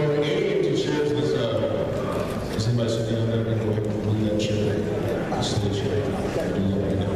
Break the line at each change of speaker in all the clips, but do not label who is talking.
there are any empty chairs, does anybody sit down there and go ahead and move that chair, the stage chair, do that right now.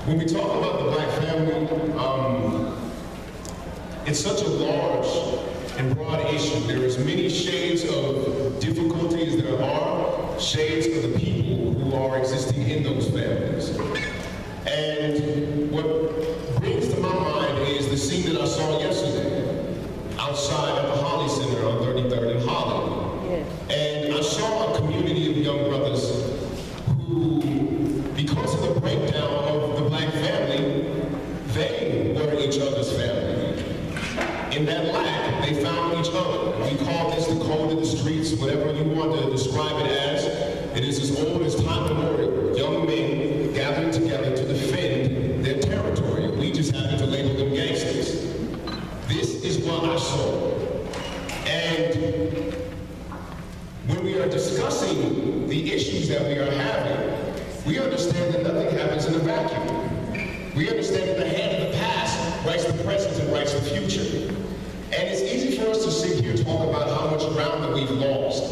When we talk about the black family, it's such a large and broad issue. There is many shades of difficulties. There are shades of the people who are existing in those families. And what brings to my mind is the scene that I saw yesterday outside at the Holly Center on 33rd and Holly. And I saw a community of young brothers who, because of the breakdown of the black family, they were each other's family. In that lack, they found each other. We call this the code of the streets, whatever you want to describe it as. It is as old as time immemorial. Young men gathering together to defend their territory. We just happen to label them gangsters. This is what I saw. And when we are discussing the issues that we are having, we understand that nothing happens in a vacuum. We understand that the hand of the past writes the present and writes the future. And it's easy for us to sit here and talk about how much ground that we've lost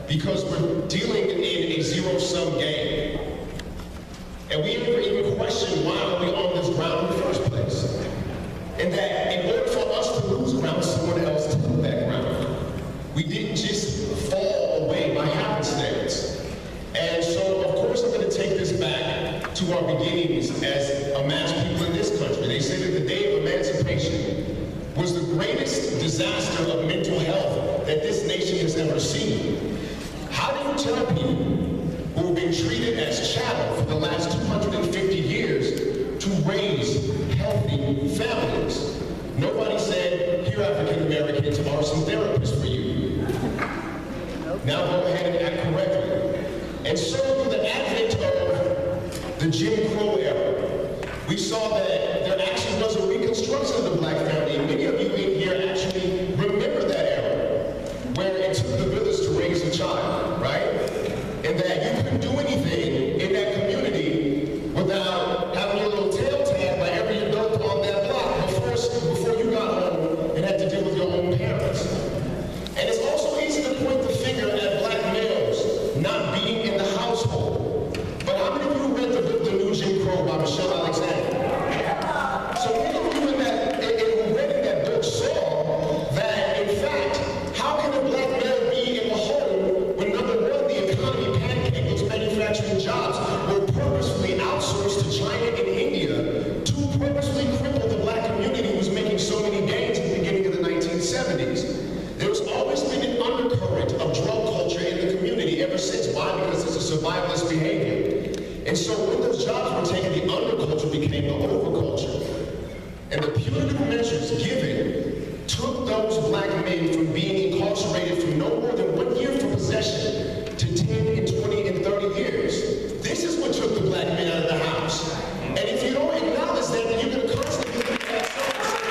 because we're dealing in a zero-sum game. And we never even question why are we on this ground in the first place. And that in order for us to lose ground, someone else took that ground. We didn't just fall away by happenstance. And so, of course, I'm going to take this back to our beginnings as amassed people in this country. They say that the day of emancipation was the greatest disaster of mental health that this nation has ever seen. How do you tell people who have been treated as chattel for the last 250 years to raise healthy families? Nobody said, here African Americans are some therapists for you. Now go ahead and act correctly. And so through the advent of the Jim Crow era, we saw that there actually was a reconstruction of the black family. And many of you in here actually remember that era, where it took the village to raise a child, right? And that you couldn't do anything in that community without having your little tail tagged by every adult on that block before you got home and had to deal with your own parents. And it's also easy to point the finger at black males not being in the household. But how many of you read the book, The New Jim Crow by Michelle Alexander? So many of you who read in that book saw that, in fact, how can a black male be in the home when, number one, the economy pancaked, those manufacturing jobs were purposefully outsourced to China and India to purposefully cripple the black community who was making so many gains at the beginning of the 1970s. There's always been an undercurrent of drug culture in the community ever since. Why? Because it's a survivalist behavior. And so when those jobs were taken, the underculture became the overculture. And the punitive measures given to took those black men from being incarcerated for no more than 1 year for possession to 10 and 20 and 30 years. This is what took the black men out of the house. And if you don't acknowledge that, then you're going to constantly look at yourself and say,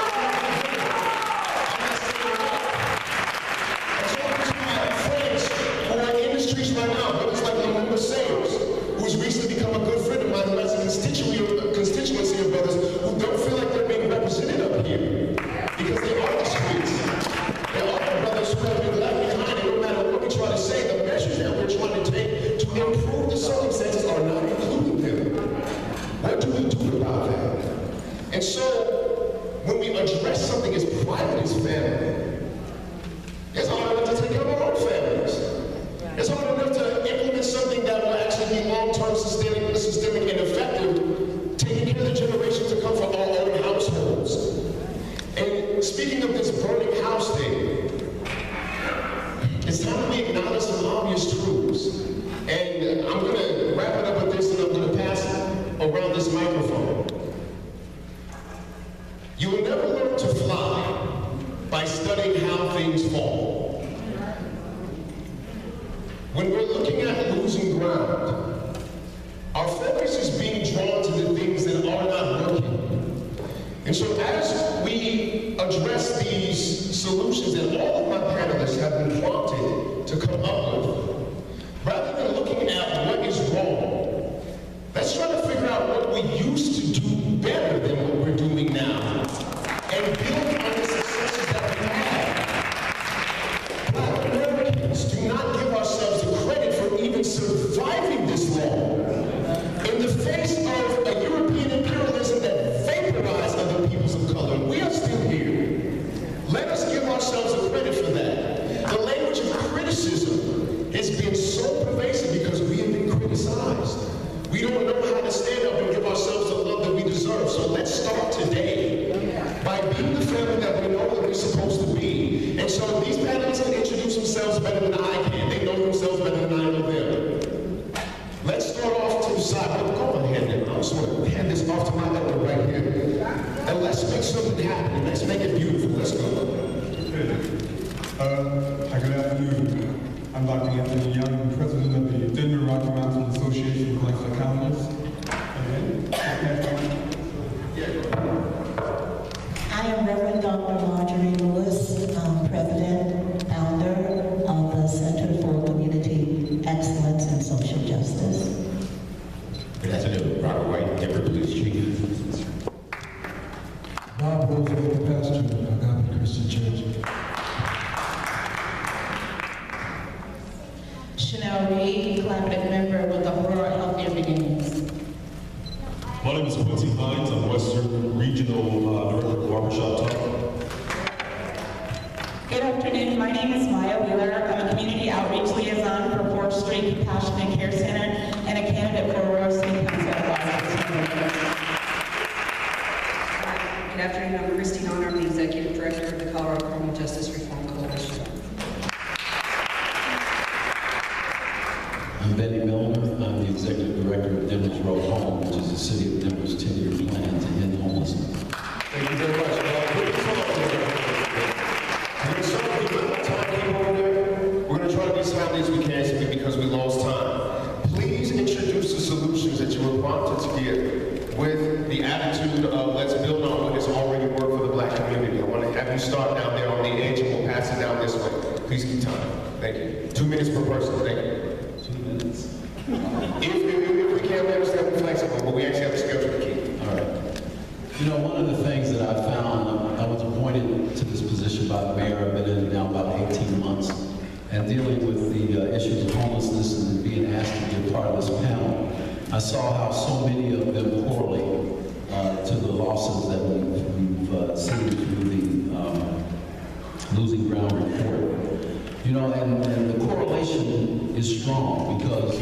I'm talking to my friends who are in the streets right now, brothers like Lamunda Sayers, who's recently become a good friend of mine, who has a constituency of brothers who don't feel like they're being represented up here. Because they are the streets. There are brothers who have been left behind, and no matter what we try to say, the measures that we're trying to take to improve the circumstances are not including them. What do we do about that? And so, when we address something as private as family, it's hard enough to take care of our own families. It's hard enough to implement something that will actually be long-term systemic and effective, taking care of the generations to come from our own households. And speaking of this burning house thing, it's time that we acknowledge some obvious truths. And I'm going to wrap it up with this, and I'm going to pass around this microphone. You will never learn to fly by studying how things fall. When we're looking at losing ground, our focus is being drawn to the things that are not working. And so as we address these solutions that all of my panelists have been prompted to come up with, rather than looking at what is wrong, let's try to figure out what we used to do better than what we're doing now, and build on the successes that we have. Black Americans do not give ourselves the credit for even surviving this long. In the face of a European imperialism that vaporized other peoples of color, we are still here. Let us give ourselves a credit for that. The language of criticism has been so pervasive because we have been criticized. We don't know how to stand up and give ourselves the love that we deserve. So let's start today by being the family that we know that we're supposed to be. And so these panelists can introduce themselves better than I can. They know themselves better than I know them. Let's start off to the side. Go on, hand it. I just want to hand this off to my elder right here. And let's make something happen. Let's make it beautiful. Let's go.
Good afternoon. I'm Dr. Anthony Young, president of the Denver Rocky Mountain Association of Black Psychologists.
I am Reverend Dr. Marjorie Lewis, president, founder of the Center for Community Excellence and Social Justice.
Good afternoon. Robert White, Denver Police Chief.
Bob Roosevelt, pastor of Agape Christian Church.
Chanel Reed, collaborative member with the Aurora Healthier Beginnings.
My name is Quincy Hines. I'm Western Regional Director of Barbershop Talk.
Good afternoon. My name is Maya Wheeler. I'm a community outreach liaison for 4th Street Compassionate Care Center and a candidate for Aurora City Council Advisory.
Good afternoon. I'm Christine Honor. I'm the Executive Director of the Colorado Criminal Justice Reform Coalition.
I'm Betty Milner. I'm the Executive Director of Denver's Road Home, which is the City of Denver's 10-year plan to end homelessness.
Thank you very much. We're going to try to be as timely as we can simply because we lost time. Please introduce the solutions that you were prompted to give with the attitude of let's build on what has already worked for the black community. I want to have you start down there on the edge and we'll pass it down this way. Please keep time. Thank you. 2 minutes per person. Thank you.
2 minutes.
If we can't, we understand we're flexible, but we actually have a schedule to keep.
All right. You know, one of the things that I found, I was appointed to this position by the mayor. I've been in it now about 18 months, and dealing with the issues of homelessness and being asked to be a part of this panel, I saw how so many of them correlate to the losses that we've seen through the Losing Ground report. You know, and the correlation is strong because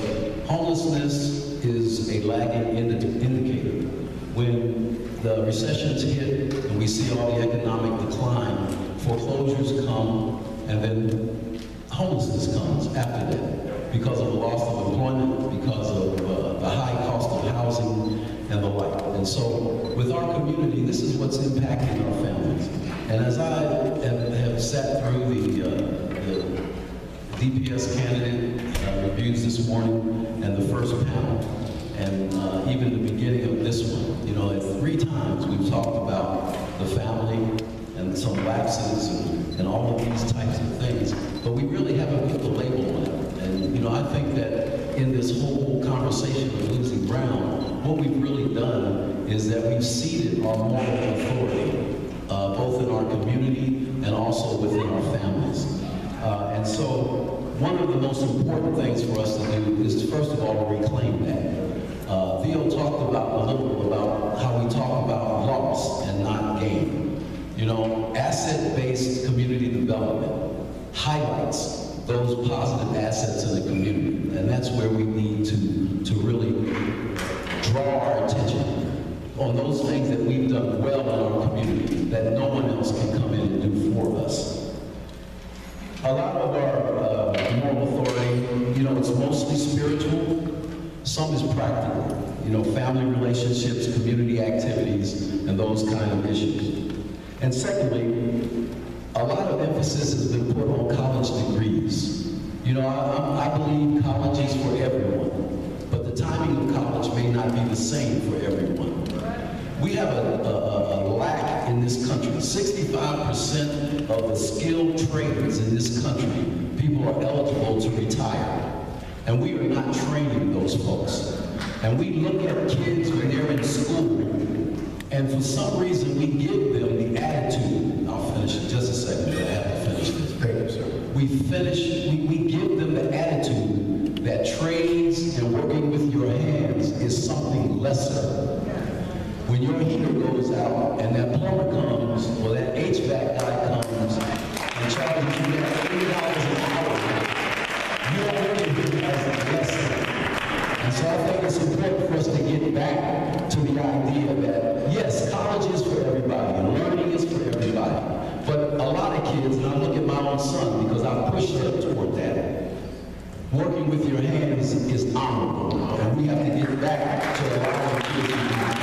homelessness is a lagging indicator. When the recessions hit and we see all the economic decline, foreclosures come, and then homelessness comes after that because of the loss of employment, because of the high cost of housing and the like. And so with our community, this is what's impacting our families. And as I am sat through the DPS candidate reviews this morning and the first panel, and even the beginning of this one. You know, at 3 times we've talked about the family and some lapses and all of these types of things, but we really haven't put the label on it. And you know, I think that in this whole conversation of losing ground, what we've really done is that we've ceded our moral authority, both in our community and also within our families. And so one of the most important things for us to do is to, first of all, reclaim that. Theo talked a little about how we talk about loss and not gain. You know, asset-based community development highlights those positive assets in the community, and that's where we need to really draw our attention on those things that we've done well in our community that no one else can come in and do for us. A lot of our moral authority, you know, it's mostly spiritual, some is practical. You know, family relationships, community activities, and those kind of issues. And secondly, a lot of emphasis has been put on college degrees. You know, I believe college is for everyone, but the timing of college may not be the same for everyone. We have a lack in this country. 65% of the skilled trades in this country, people are eligible to retire. And we are not training those folks. And we look at kids when they're in school, and for some reason we give them the attitude. I'll finish in just a second, but I have to finish this.
Thank you, sir.
We give them the attitude that trades and working with your hands is something lesser. When your heater goes out and that plumber comes, or that HVAC guy comes and charges you that $80 an hour, you don't look at it as a lesson. And so I think it's important for us to get back to the idea that, yes, college is for everybody, and learning is for everybody. But a lot of kids, and I look at my own son because I pushed him toward that, working with your hands is honorable. And we have to get back to allowing kids to do that.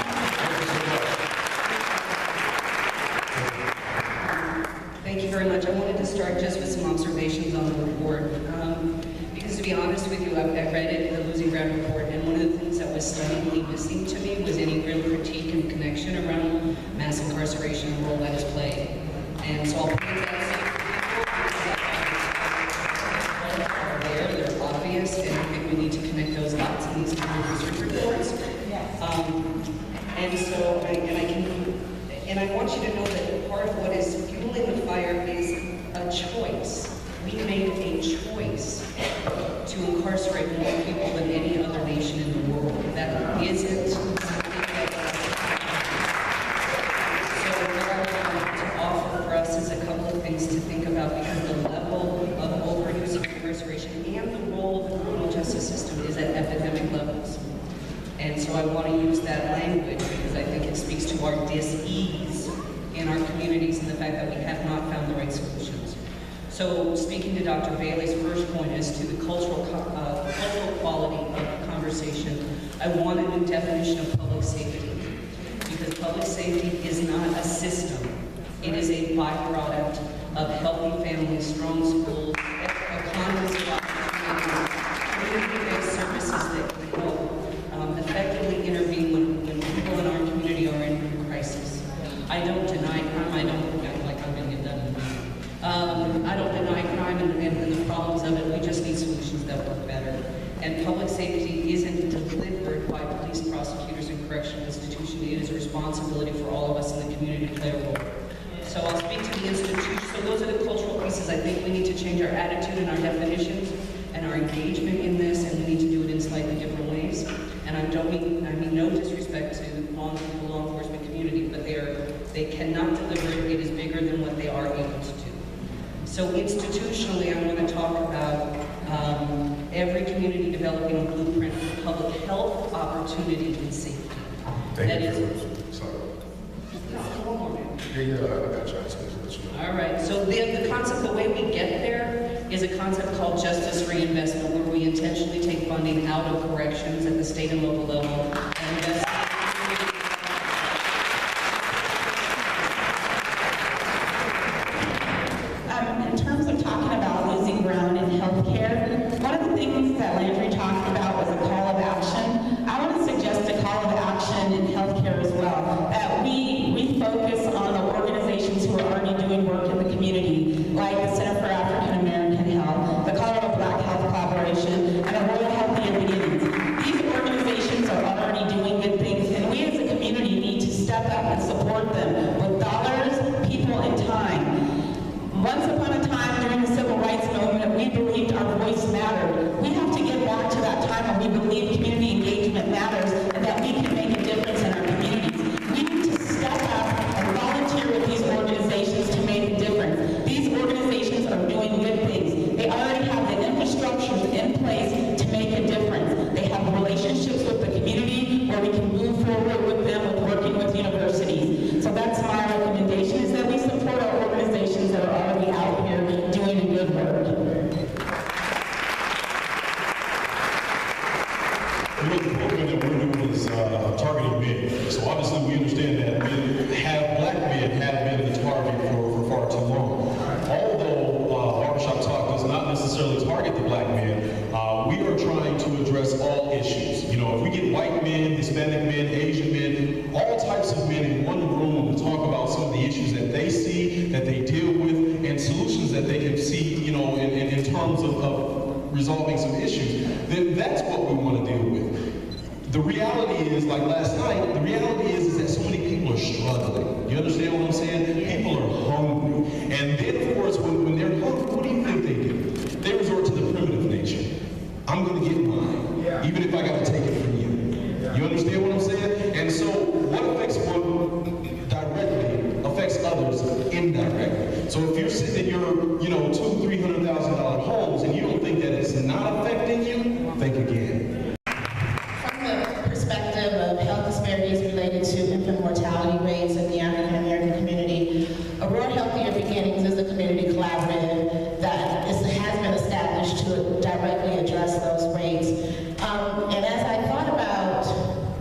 Thank you very much. I wanted to start just with some observations on the report. Because to be honest with you, I read it, the Losing Ground report, and one of the things that was stunningly missing to me was any real critique and connection around mass incarceration and the role that has played. And so I'll point that out there, they're obvious, and I think we need to connect those dots in these kind of research reports. And I want you to know that part of what is fueling the fire is a choice. We made a choice to incarcerate more people than any other nation in the world. That isn't something that so what I want to offer for us is a couple of things to think about, because the level of overuse of incarceration and the role of the criminal justice system is at epidemic levels. And so I want to use that language because I think it speaks to our dis-ease in our communities and the fact that we have not found the right solutions. So speaking to Dr. Bailey's first point as to the cultural quality of conversation, I want a new definition of public safety, because public safety is not a system. It is a byproduct of healthy families, strong schools, abundance of opportunities, community-based services that can help effectively intervene when people in our community are in crisis. I don't deny crime. I don't act like I'm going to get done. I don't deny crime and the problems of it. We just need solutions that work better. And public safety isn't delivered by police, prosecutors, and correctional institutions. It is a responsibility for all of us in the community to play a role. So I'll speak to the institution. So those are the cultural pieces. I think we need to change our attitude and our definitions and our engagement in this, and we need to do it in slightly different ways. And I mean no disrespect to the law enforcement community, but they cannot deliver it. It is bigger than what they are able to do. So institutionally, I want to talk about every community developing a blueprint for public health opportunity and safety.
Thank you. Sorry.
No, one more minute.
Yeah, I got you.
All right, so the concept, the way we get there is a concept called justice reinvestment, where we intentionally take funding out of corrections at the state and local level and invest
So obviously we understand that black men have been the target for far too long. Although Barbershop Talk does not necessarily target the black men, we are trying to address all issues. You know, if we get white men, Hispanic men, Asian men, all types of men in one room to talk about some of the issues that they see, that they deal with, and solutions that they can see, you know, in terms of resolving some issues, then that's what we want to deal with. The reality is, like last night, the reality is that so many people are struggling. You understand what I'm saying? People are hungry. And then, of course, when they're hungry, what do you think they do? They resort to the primitive nature. I'm going to get mine, even if I got to take it from you. You understand what I'm saying? And so what affects one directly affects others indirectly. So if you're sitting in your, you know, $200,000, $300,000 homes and you don't think that it's not affecting you, think again.
From the perspective of health disparities related to infant mortality rates in the African American community, Aurora Healthier Beginnings is a community collaborative that has been established to directly address those rates. And as I thought about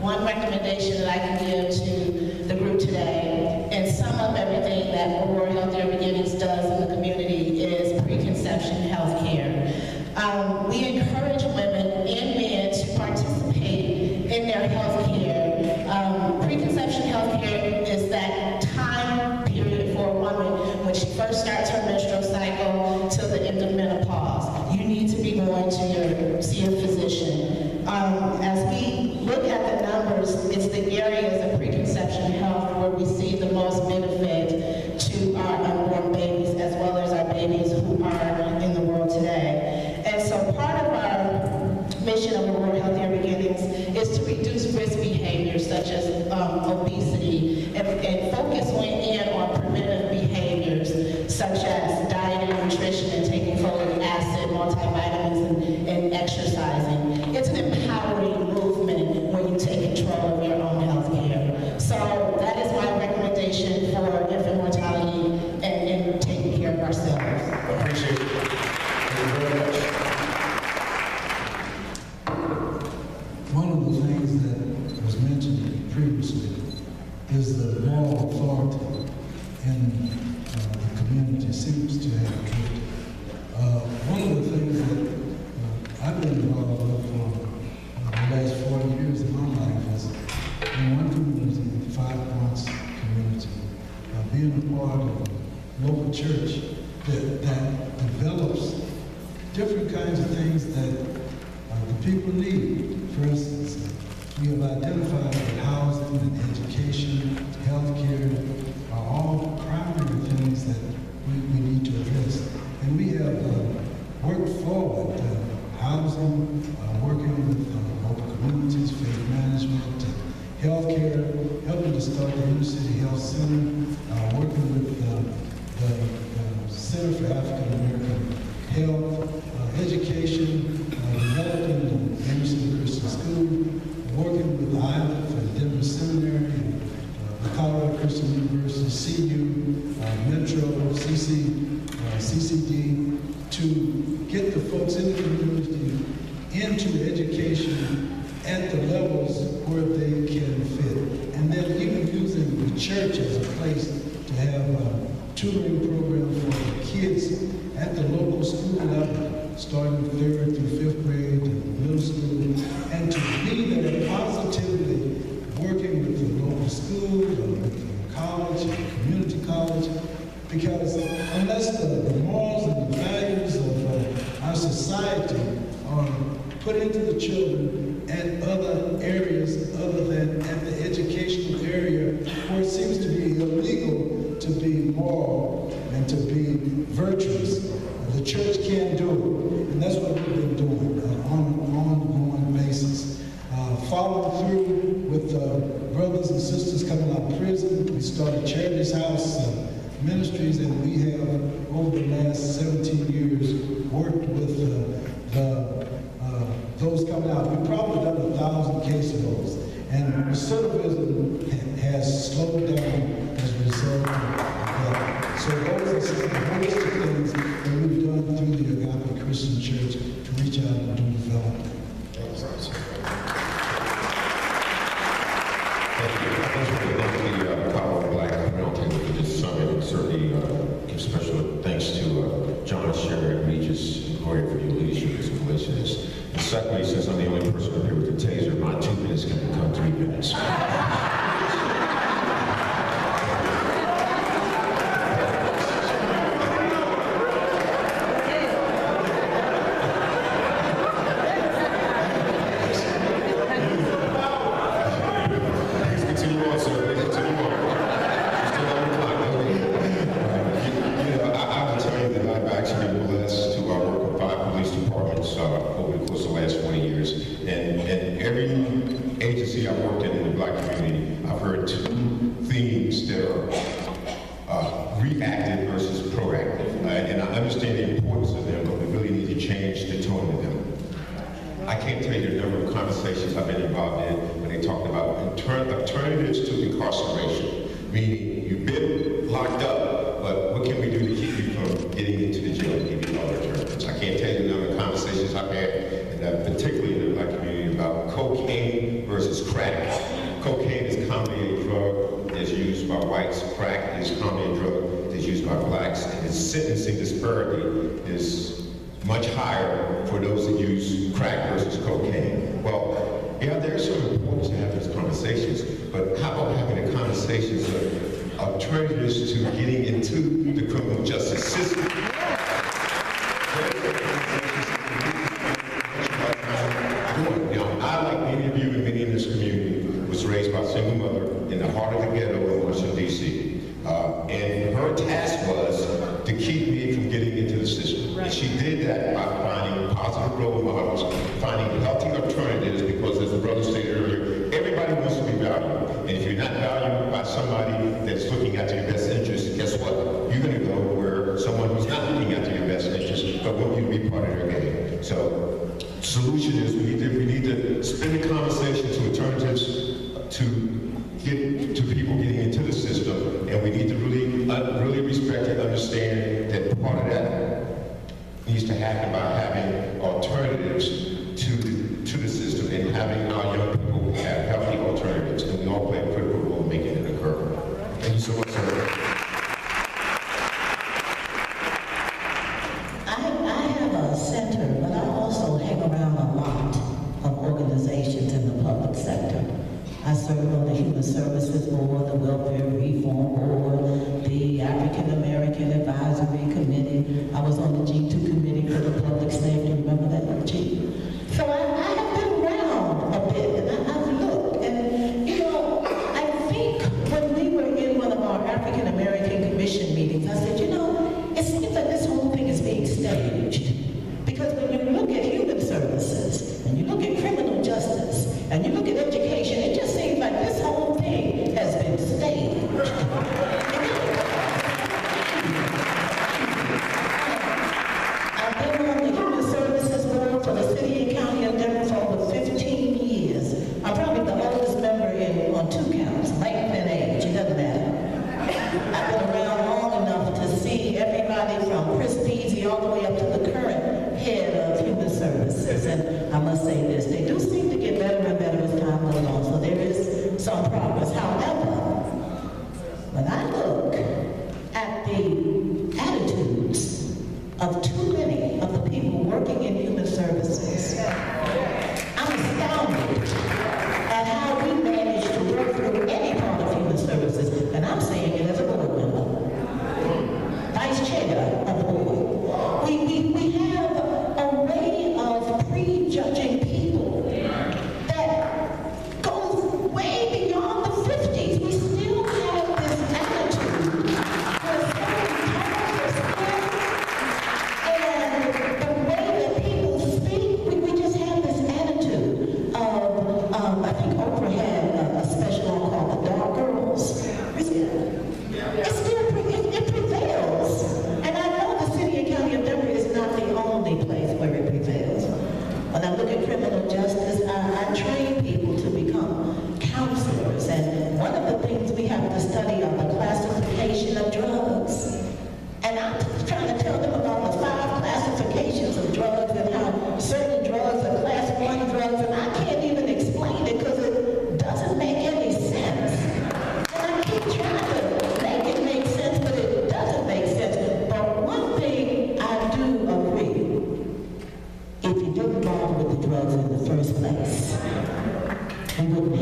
one recommendation that I can give to the group today, and sum up everything that Aurora Healthier Beginnings does in the community, is preconception health care. We encourage women and men to participate in their health care. Preconception health care is that time period for a woman when she first starts her menstrual cycle till the end of menopause. You need to be going to see a physician. As we look at the numbers, it's the areas of preconception health where we see the most benefit to our unborn babies as well as our babies who are in the world today. And so part of our mission of Aurora Healthier Beginnings is to reduce risk behaviors such as obesity and focus in on preventive behaviors such as diet and nutrition and taking folic acid, multivitamins, and exercising. It's an empowering movement when you take control of your own health care. So that is my recommendation for infant mortality and taking care of ourselves.
I appreciate it. Thank you very much.
One of the things that was mentioned previously is the moral authority in the community seems to have drifted. One of the things that I've been involved with for the last 40 years of my life is in one community, 5 Points community, being a part of a local church that develops different kinds of things that the people need. For instance, we have identified that housing and education, health care are all primary things that we need to address. And we have worked forward, housing, working with local communities, faith management, health care, helping to start the Inner City Health Center, working with the Center for African American Health, education, developing the Inner City Christian School, working with ILA for Denver Seminary, the Colorado Christian University, CU, Metro, CCD, to get the folks in the community into education at the levels where they can fit. And then even using the church as a place to have a tutoring program for the kids at the local school level, starting 3rd through 5th grade, middle school, and to be there positively working with the local school, with the college, community college, because unless the morals and the values of our society are put into the children at other areas other than at the educational area where it seems to be illegal to be moral and to be virtuous, the church can't do it. And that's what we've been doing on an ongoing basis. Following through with brothers and sisters coming out of prison, we started Charities House Ministries, and we have, over the last 17 years, worked with those coming out. We've probably done 1,000 caseloads, and recidivism has slowed down as a result of that. So those are some of the holistic things that we've done through the Agape Christian Church to reach out and do development.
Thank you. Chair and Regis and Gloria for your leadership as abolitionist. And secondly, since I'm the only person up here with the taser, my 2 minutes can become 3 minutes. Over the course of the last 20 years. And every agency I've worked in the Black community, I've heard 2 themes that are reactive versus proactive. And I understand the importance of them, but we really need to change the tone of them. I can't tell you the number of conversations I've been involved in when they talked about alternatives to incarceration, meaning you've been locked up, but what can we do to keep you from getting into the jail and give you other alternatives? I can't tell you the number of conversations I've had, and particularly in the Black community, about cocaine versus crack. Cocaine is commonly a drug that's used by whites. Crack is commonly a drug that's used by blacks, and the sentencing disparity is much higher for those that use crack versus cocaine. Well, yeah, there's some importance to have these conversations, but how about having the conversations of alternatives to getting into the criminal justice system? I, like many of you and many in this community, was raised by a single mother in the heart of the ghetto in Washington, D.C. And her task was to keep me from getting into the system. Right. And she did that by finding positive role models, finding healthy alternatives, because as the brother stated earlier, everybody wants to be valued. And if you're not valued by somebody that's looking after your best interest, guess what? You're going to go where someone who's not looking after your best interest, but want you to be part of their game. So, solution is we need to spin the conversation to alternatives to get to people getting into the system, and we need to really respect and understand that part of that needs to happen by having alternatives to the system and having our young people have healthy alternatives, and we all play a critical role in making it occur. Thank you so much, sir.
I have a center, but I also hang around a lot of organizations in the public sector. I serve on the Human Services Board, the Welfare Reform Board, the African American Advisory Committee. I was on the G2 committee for the public safety. Remember that, Chief? So I have been around a bit, and I've looked. And, you know, I think when we were in one of our African American Commission meetings, I said, you know, it seems like this whole thing is being staged. Because when you look at human services, and you look at criminal justice, and you look at education, it just seems like this whole thing has been staged. I've been on the Human Services Board for the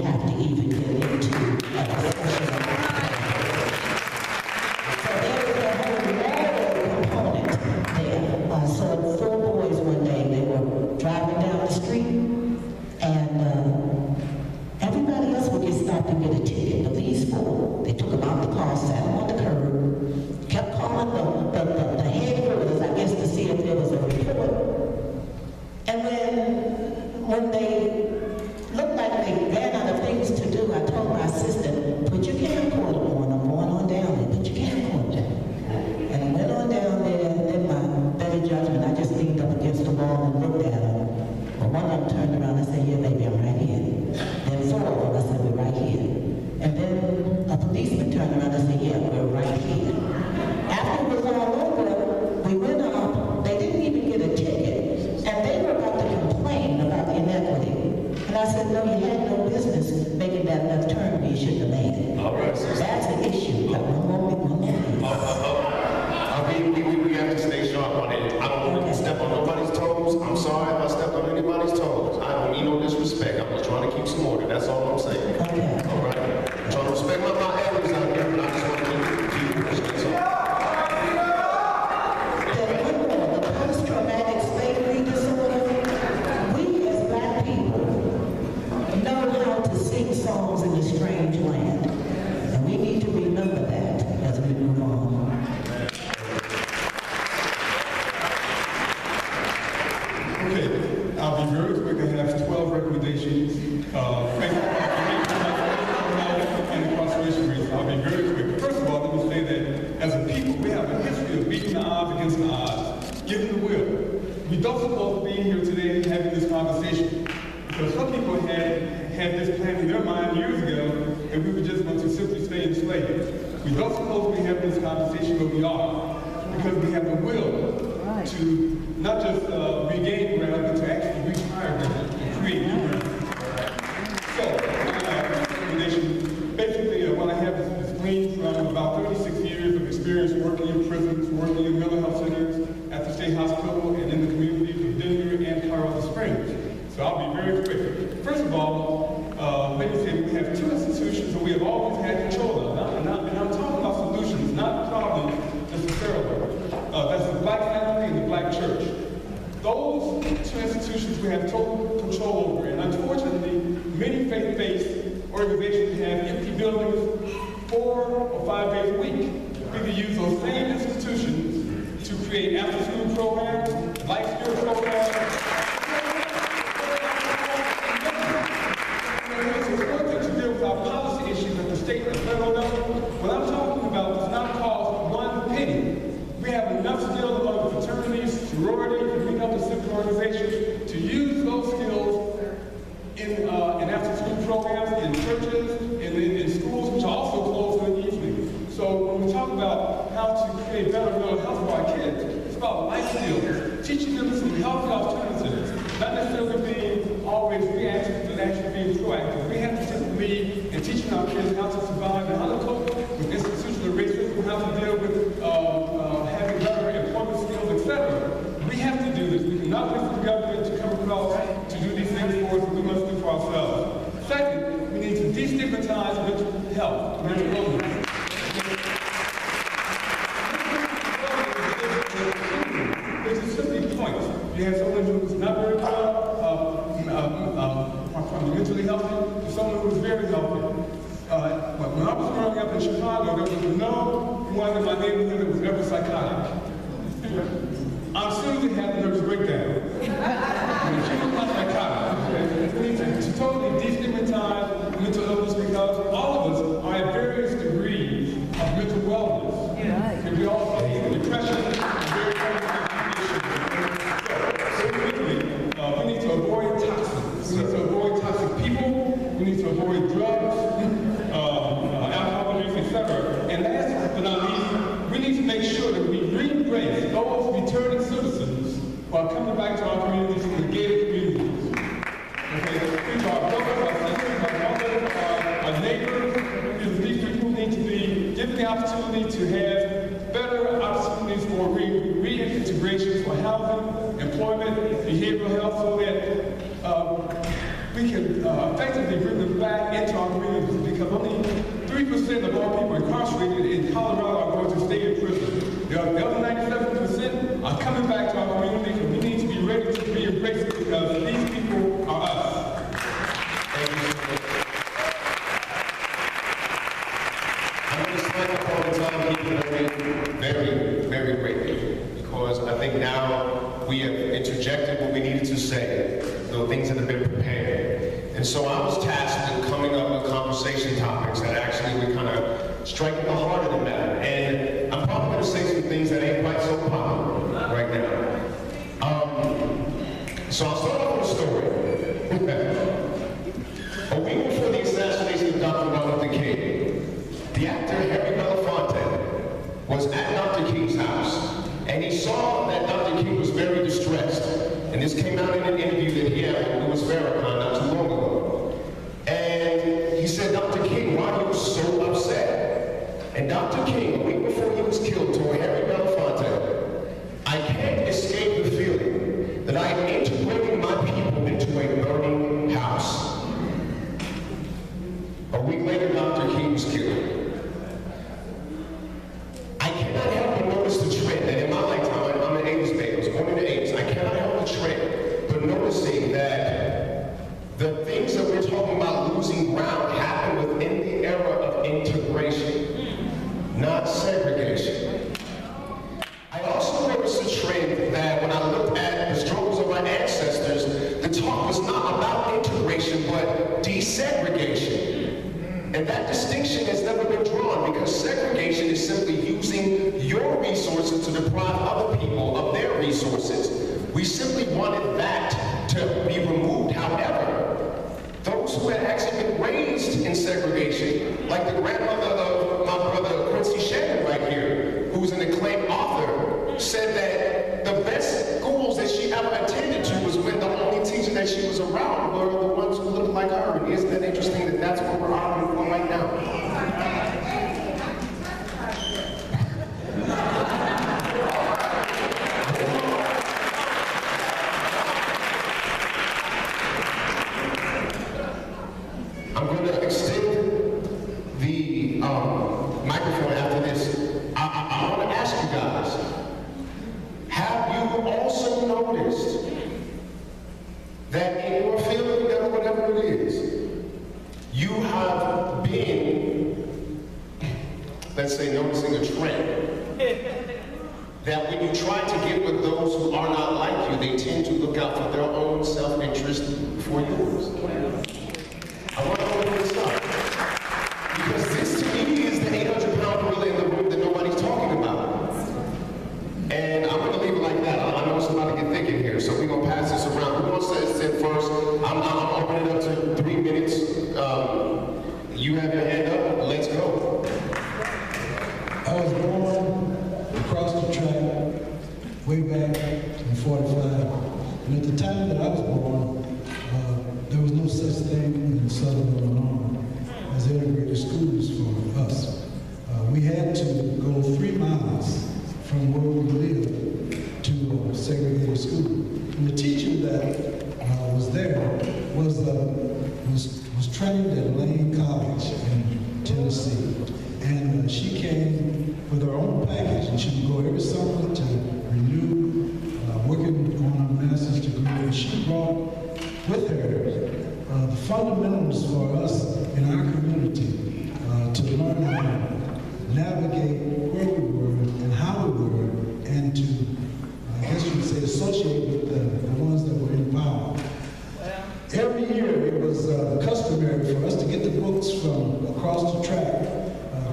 have to even get into a discussion about that. So there is a whole moral component there. I saw 4 boys one day, they were driving down the street, and everybody else would get stopped and get a ticket, but these 4, they took them out the car, sat them on the curb, kept calling the headquarters, I guess, to see if there was a report. And when they looked like they ran out of things to do, I told my assistant, put your camcorder on, I'm going on down there, put your camcorder down. And I went on down there, and then my better judgment, I just leaned up against the wall and looked at them. Well, one of them turned around and said, yeah, baby, I'm right here. Then 4 of them, I said, we're right here. And then a policeman turned around and said, yeah, we're right here. After it was all over, we went up, they didn't even get a ticket, and they were about to complain about the inequity. And I said, no, you had no business making that left turn, but you shouldn't have made it.
All right, sister.
That's an issue. Got one more.
We have to stay sharp on it. I don't want to step on nobody's toes. I'm sorry if I stepped on anybody's toes. I don't mean no disrespect. I'm just trying to keep some order. That's all I'm saying.
Okay.
All right? I'm trying to respect my elders out here, but I just want to keep pushing. That's all.
The post-traumatic slavery disorder, we as black people know how to sing songs in a strange land. And we need to remember that as we move on.
Okay, I'll be very quick. I have 12 recommendations. And incarceration rates. I'll be very quick. First of all, let me say that as a people, we have a history of beating the odds against the odds, giving the will. We don't supposed to be here today having this conversation because some people had this plan in their mind years ago that we were just going to simply stay enslaved. We don't supposed to be having this conversation, but we are because we have the will to not just regain ground, but to actually reach higher ground and create new ground. So, my recommendation, basically what I have is gleaned from about 36 years of experience working in prisons, working in mental health centers, at the state hospital, and in the communities of Denver and Colorado Springs. So I'll be very quick. First of all, let me say we have 2 institutions that we have always had control of. And I'm talking about solutions, not problems necessarily. That's the black family and the black church. Those 2 institutions we have total control over, and unfortunately, many faith-based organizations have empty buildings 4 or 5 days a week. We can use those same institutions to create after-school programs, life skill programs. It's one thing to deal with our policy issues at the state and federal level. What I'm talking about does not cost 1 penny. We have enough skills among fraternities, sororities, and many other civic organizations to use those skills in after-school programs, in churches, in schools, which are also closed in the evening. So when we talk about how to create better mental health for our kids, it's about life skills, teaching them some healthy alternatives, not necessarily being always reactive, but actually being proactive. We have to take the lead in teaching our kids how to survive and how to cope with institutional racism, how to deal with having better employment skills, etc. We have to do this. We cannot wait for the government to come across to do these things for us, but we must do for ourselves. Second, we need to destigmatize mental health, mental illness. There's a simply point. You have someone who's not very mentally healthy, to someone who's very healthy. When I was growing up in Chicago, there was no one in my neighborhood that was ever psychotic. I'm Susan had a nervous breakdown. She was not psychotic. We need to totally destigmatize mental illness because all of us are at various degrees of mental wellness. And we all face depression and so quickly, we need to avoid toxins. We need to avoid toxic people. We need to avoid drugs, alcohol abuse, etc. And last but not least, we need to make sure that we re-embrace those returning citizens who are coming back to our communities from the gated communities. Okay, these are our brothers, our sisters, our mothers, our neighbors. These people need to be given the opportunity to have better opportunities for reintegration for housing, employment, behavioral health, so that we can effectively bring them back into our communities, because only 3% of all people incarcerated in Colorado are going to stay in prison. The other 97% are coming back to our communities, and we need to be ready to be embraced because these people are us.
Thank you so much. I'm going to spend up all the time keeping very grateful, because I think now we have interjected what we needed to say, the things that have been prepared. And so I was tasked with coming up with conversation topics that actually would kind of strike at the heart of the matter. And I'm probably going to say some things that ain't quite so popular right now. So I'll start off with a story. A week before the assassination of Dr. Martin Luther King, the actor Harry Belafonte was at Dr. King's house, and he saw that Dr. King was very distressed. And this came out in an interview that he had with Louis Farrakhan not too long ago. And he said, Dr. King, why are you so upset? And Dr. King, a week before he was killed, told Harry Belafonte, I can't escape the feeling that I am integrating my people into a burning house. A week later, Dr. King was killed. I cannot help but notice the trend that in my lifetime, I'm an 80s baby, I was born in the 80s, I cannot help the trend but noticing that the things that we're talking about losing ground happen within the era of integration, not segregation. I also noticed a trend that when I looked at the struggles of our ancestors, the talk was not about integration, but desegregation. And that distinction has never been drawn, because segregation is simply using your resources to deprive other people of their resources. We simply wanted that to be removed. However, those who had actually been raised in segregation, like the grandmother of my brother Quincy Shannon right here, who's an acclaimed author, said that the best schools that she ever attended to was when the only teacher that she was around were the ones who looked like her. And isn't that interesting that that's what we're arguing for right now? I'm going to extend the microphone after this. I want to ask you guys, have you also noticed that in your field, whatever it is, you have been, let's say, noticing a trend that when you try to get with those who are not like you, they tend to look out for their own self-interest before yours? I want to open this up, because this to me is the 800-pound gorilla in the room that nobody's talking about. And I'm going to leave it like that. I know it's about to get thick in here, so we're going to pass this around. Who wants to sit first? I'm opening it up to 3 minutes. You have your hand up. Let's go.
I was born across the track way back in 45. And at the time that I was born, there was no such thing in Southern Illinois as integrated schools for us. We had to go 3 miles from where we lived to a segregated school. And the teacher that was there was trained at Lane College in Tennessee. And she came with her own package, and she would go every summer to renew, working on her master's degree. And she brought with her the fundamentals for us in our community to learn how to navigate where we were and how we were, and to, I guess you would say, associate with the ones that were in power. Every year it was customary for us to get the books from across the track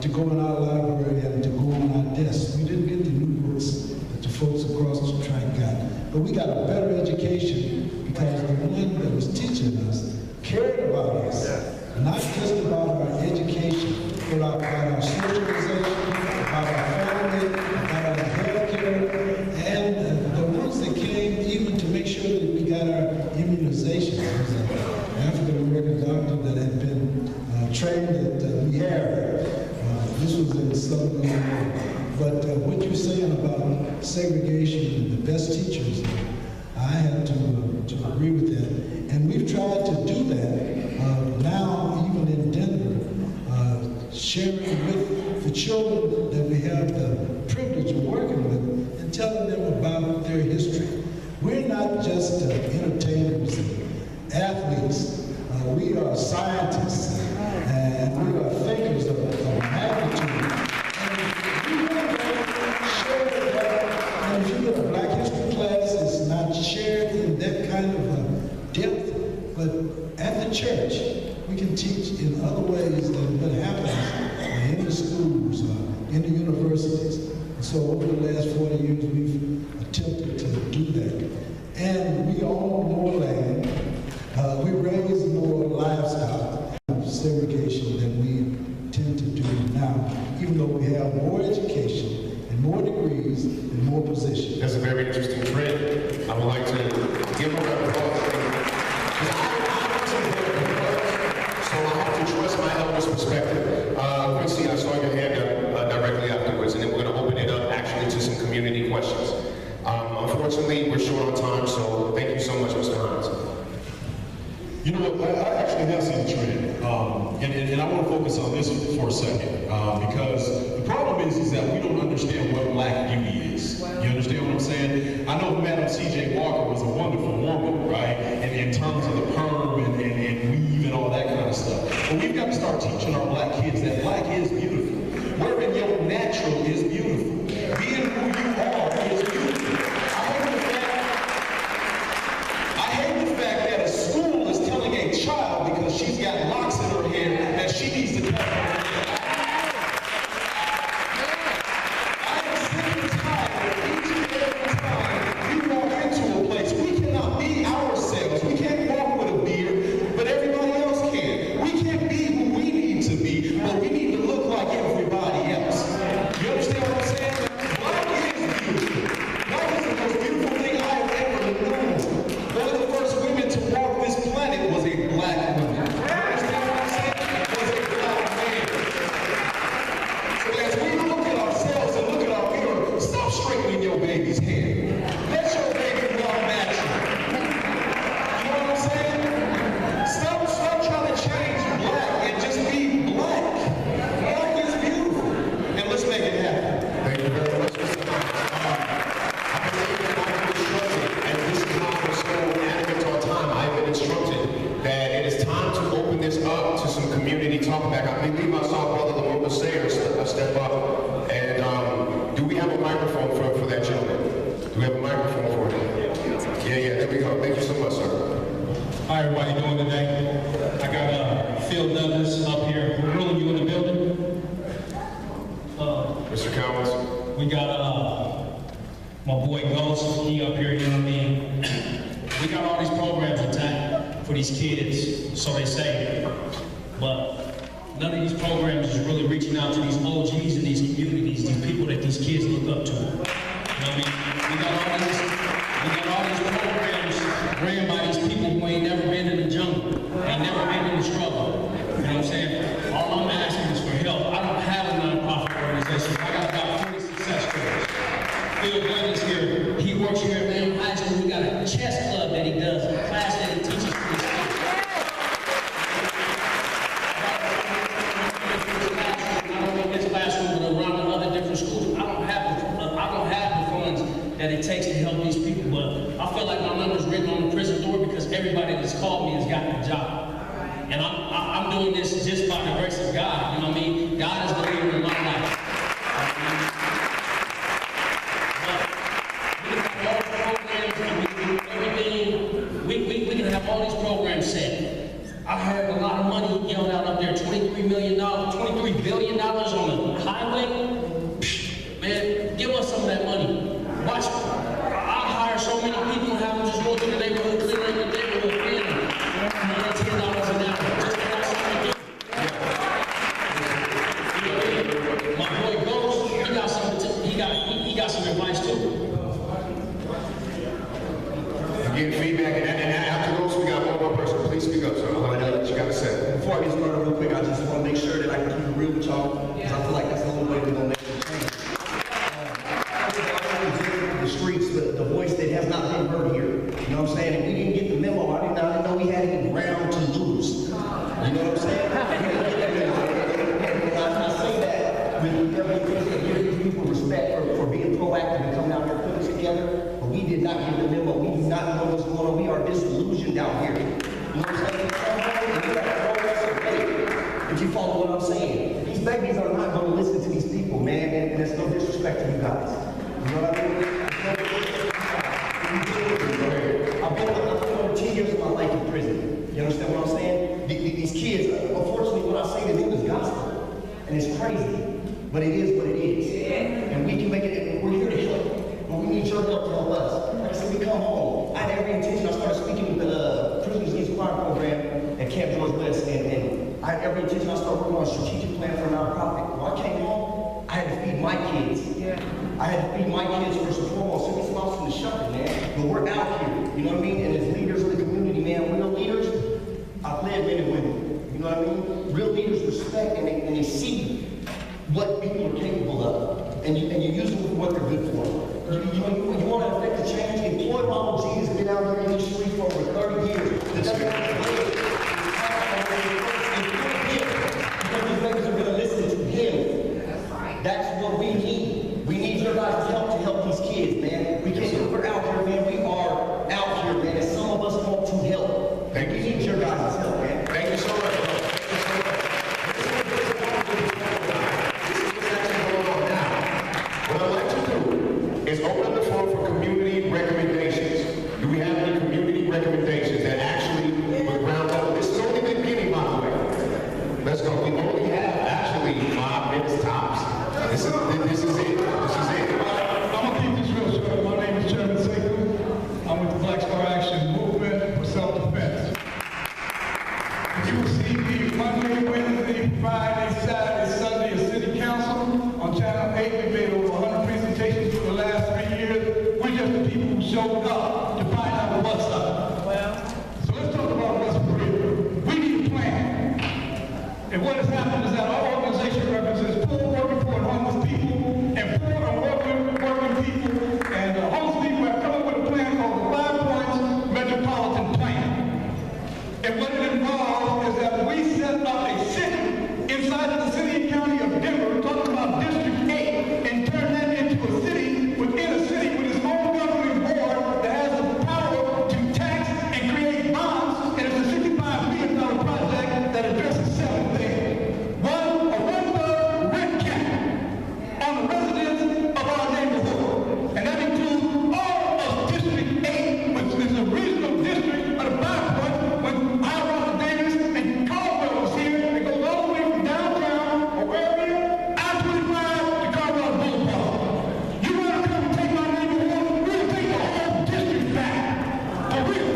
to go in our library and to go on our desks. We didn't get the new books that the folks across the track got. But we got a better education because the one that was teaching us cared about us. Not just about our education, but about our socialization, about our family, about our health care, and the ones that came even to make sure that we got our immunization. There was an African-American doctor that had been trained at we had. This was in Southern Illinois. But what you're saying about segregation and the best teachers, I had to to agree with that. And we've tried to do that now, even in Denver, sharing with the children that we have the privilege of working with and telling them about their history. We're not just entertainers and athletes. We are scientists and we are thinkers of magnitude. And we want to share that. And if you get a Black History class, it's not shared in that kind of depth. But at the church, we can teach in other ways than what happens in the schools, in the universities. And so over the last 40 years, we've attempted to do that. And we own more land. We raise more livestock, segregation than we tend to do now, even though we have more education and more degrees and more positions.
That's a very interesting trend. I would like to give a round of applause. So I have to trust my elders' perspective. Quincy, I saw your hand up directly afterwards, and then we're going to open it up actually to some community questions. Unfortunately, we're short on time, so thank you so much, Mr. Hines.
You know what, I actually have seen the trend, and I want to focus on this for a second, because the problem is that we don't understand what Black beauty is. You understand what I'm saying? I know Madam C.J. Walker was a wonderful woman, right, and in terms of the perm and weave and all that kind of stuff. But we've got to start teaching our Black kids that Black is beautiful. Wearing your natural is beautiful. Being who you are is beautiful. I hate the fact that a school is telling a child because she's got locks in her hair that she needs to cut her hair. I am sick and tired of each and every time we walk into a place. We cannot be ourselves. We can't walk with a beard, but everybody else can. We can't be who we need to be, but we need to look like everybody else. You understand what I'm saying? Black is beautiful. Black is the most beautiful thing I have ever known. One of the first women to walk this planet was a Black woman. You understand what I'm saying? Was a Black man. So as we look at ourselves and look at our mirror, stop straightening your baby's hair. Let your baby walk natural. You know what I'm saying? Stop trying to change Black and just be Black. Black is beautiful. And let's make it happen.
Thank you very much, Mr. And this is why we're so adamant on time. I've been instructed that it is time to open this up to some community talk back. I believe I saw Brother Lamota Sayer step up. And do we have a microphone for that gentleman? Do we have a microphone for him? Yeah, there we go. Thank you so much, sir.
How everybody doing today? I got Phil Douglas up here. We're rolling you in the building.
Mr. Collins.
We got my boy Ghost, he up here, you know what I mean? We got all these programs intact for these kids, so they say. But none of these programs is really reaching out to these OGs in these communities, these people that these kids look up to. You know what I mean? We got all these programs ran by these people who ain't never been in the jungle, ain't never been in the struggle. You know what I'm saying? All I'm asking is for help. I don't have a nonprofit organization. I got about 40 success stories. Phil Douglas here, he works here at Maine High School. We got a chess club that he does, a class that he teaches for his kids. Not only in this classroom, but around in other different schools. I don't have the funds that it takes to help these people, but I feel like my number's written on the prison door because everybody that's called me has gotten a job. And I'm doing this just by the grace of God, you know what I mean? God is the leader in my life. We can have all these programs set. I heard a lot of money yelled out up there, $23 billion on the highway. Man, give us some of that money. Watch, I hire so many people and have them just go through the neighborhood, clear up the neighborhood, and $10 an hour. Just to have something to do. My boy Ghost, he got some advice too.
Getting feedback, and after those, we got one more person. Please speak up, sir. I want to know what you got to say.
Before I get started real quick, I just want to make sure that I can keep it real with y'all. if you follow what I'm saying. These babies are not going to listen to these people, man, and it's no disrespect to you guys. You know what I mean? I've been over 10 years of my life in prison. You understand what I'm saying? These kids, unfortunately, what I say to them is gospel. And it's crazy, but it is what it is. And we can make it, we're here to help. But we need your help to help us. Like I said, we come home. I had every intention. I started speaking with the Prisoners Against Crime program at Camp George West, and I had every intention. I started working on a strategic plan for a nonprofit. When I came home, I had to feed my kids. I had to feed my kids first and foremost. So it's lost in the shuffle, man. But we're out here, you know what I mean? And as leaders of the community, man, real leaders, I've led men and women. You know what I mean? Real leaders respect and they see what people are capable of. And you use them for what they're good for. You want to affect the change? Employ Ronald G. has been out here in the street for over 30 years. It doesn't have to live. Because these babies are going to listen to him. That's what we need. We need your guys' help to help these kids, man. We're out here, man. We are out here, man. And some of us want to help.
Thank you.
We need your guys' help, man.
Thank you so much. What I'd like to do is open the floor for community recommendations. Do we have any community recommendations that actually were ground up? This is only the beginning, by the way. Let's go. We only have actually 5 minutes tops. This is it. This is it.
I'm gonna keep this real short. My name is Chairman Sept. I'm with the Black Star Action Movement for Self-Defense. You will see me Monday, Wednesday, Friday, Saturday, Sunday at City Council. On Channel 8, we made over 100 presentations for the last 3 years. We're just the people who showed up to find out what's up. So let's talk about what's real. We need a plan. And what has happened is that our organization represents poor, working poor, and homeless people, and poor and working people, and homeless people have come up with a plan called the 5 Points Metropolitan Plan. And what it involves is that we set up a city inside of the city and county of Denver, talking about District 8, and turn that into a city within a city with its own governing board that has the power to tax and create bonds, and it's a $65 million project that addresses 7 things. One, a 1/3 rent cap on the residents of our neighborhood. And that includes all of District 8, which is a regional district of the 5 Points, when Ira Davis and Caldwell was here. It goes all the way from downtown or wherever, I-25 to Caldwell Boulevard. You want to come and take my neighborhood? We'll take the whole district back. For real.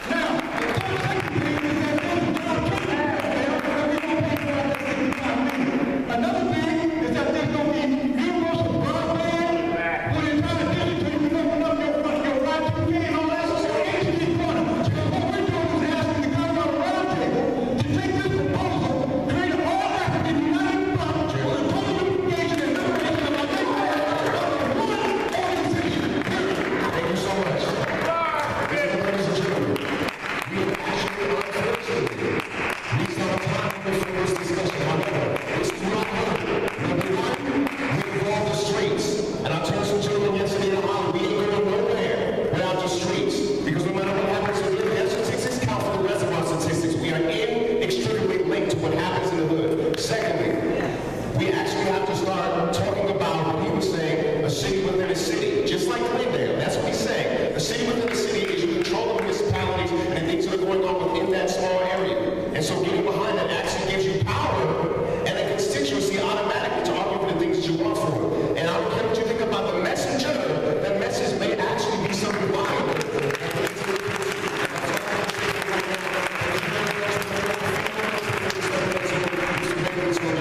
Now, the second thing is that there's a job training and we don't pay for that $65 million. Another thing is that there's going to be universal broadband for the entire district so you can open up your Y2K and all that into the corner. So what we're doing is asking the Colorado Roundtable to take this proposal, create an all-African united front for the total unification and liberation of our neighborhood under one organization.
Thank you so much. Ladies and gentlemen, we have actually unfortunately reached our time for this discussion. However, it's not over. Number one, we involve the streets. And I told some gentlemen yesterday in Holland, we ain't going nowhere without the streets. Because no matter what happens in the hood, statistics count for the rest of our statistics. We are inextricably linked to what happens in the hood. Secondly, we actually have to start talking about what he was saying, a city within a city, just like Glendale. That's what he's saying. A city within a city is you control the municipalities and things that are going on within that small area. And so getting behind that actually gives you power and a constituency automatically to argue for the things that you want for. And I don't care what you think about the messenger, that message may actually be something viable. It's going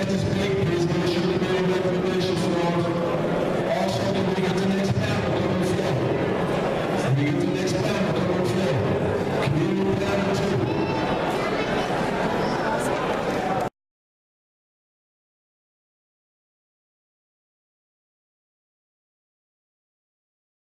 this big